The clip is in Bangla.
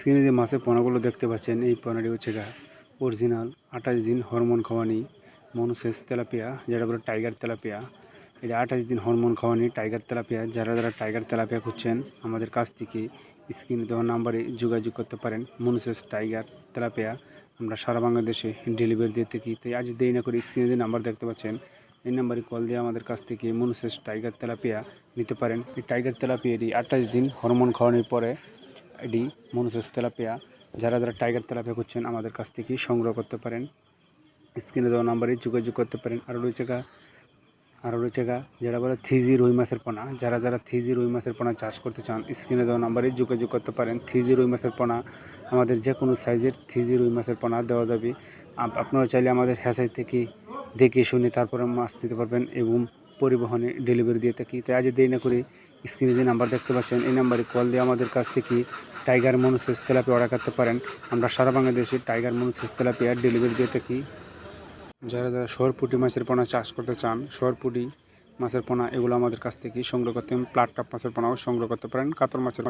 স্ক্রিনে যে মাছের পোনাগুলো দেখতে পাচ্ছেন, এই পোনাটি হচ্ছে অরিজিনাল 28 দিন হরমোন খাওয়ানি মনোসেস তেলাপিয়া, যেটা বলে টাইগার তেলাপিয়া। এটা 28 দিন হরমোন খাওয়ানি টাইগার তেলাপিয়া। যারা টাইগার তেলাপিয়া খুঁজছেন আমাদের কাছ থেকে স্ক্রিনে দেওয়া নাম্বারে যোগাযোগ করতে পারেন। মনোসেস টাইগার তেলাপিয়া আমরা সারা বাংলাদেশে ডেলিভারি দিয়ে থাকি। তাই আজ দেরি না করে স্ক্রিনে যে নাম্বার দেখতে পাচ্ছেন, এই নাম্বারে কল দিয়ে আমাদের কাছ থেকে মনোসেস টাইগার তেলাপিয়া নিতে পারেন। এই টাইগার তেলাপিয়াটি 28 দিন হরমোন খাওয়ানোর পরে এটি মনোসেস তেলাপিয়া। যারা টাইগার তেলাপিয়া করছেন আমাদের কাছ থেকে সংগ্রহ করতে পারেন। স্ক্রিনে দেওয়া নাম্বারে যোগাযোগ করতে পারেন। আরও রয়েছে যেটা বলে 3G রুই মাছের পোনা। যারা 3G রুই মাছের পোনা চাষ করতে চান স্ক্রিনে দেওয়া নাম্বারে যোগাযোগ করতে পারেন। 3G রুই মাছের পোনা আমাদের যে কোনো সাইজের 3G রুই মাছের পোনা দেওয়া যাবে। আপনারা চাইলে আমাদের হ্যাচারি থেকে দেখে শুনে তারপরে মাছ নিতে পারবেন এবং পরিবহনে ডেলিভারি দিয়ে থাকি। তাই আজ দেরি না করে স্ক্রিনে যে নাম্বার দেখতে পাচ্ছেন, এই নাম্বারে কল দিয়ে আমাদের কাছ থেকে টাইগার মনোসেস তেলাপিয়া অর্ডার করতে পারেন। আমরা সারা বাংলাদেশে টাইগার মনোসেস তেলাপিয়া ডেলিভারি দিয়ে থাকি। যারা শহরপুটি মাছের পোনা চাষ করতে চান, শহরপুটি মাছের পোনা এগুলো আমাদের কাছ থেকে সংগ্রহ করতে, প্লাট টাপ মাছের পোনাও সংগ্রহ করতে পারেন। কাতল মাছের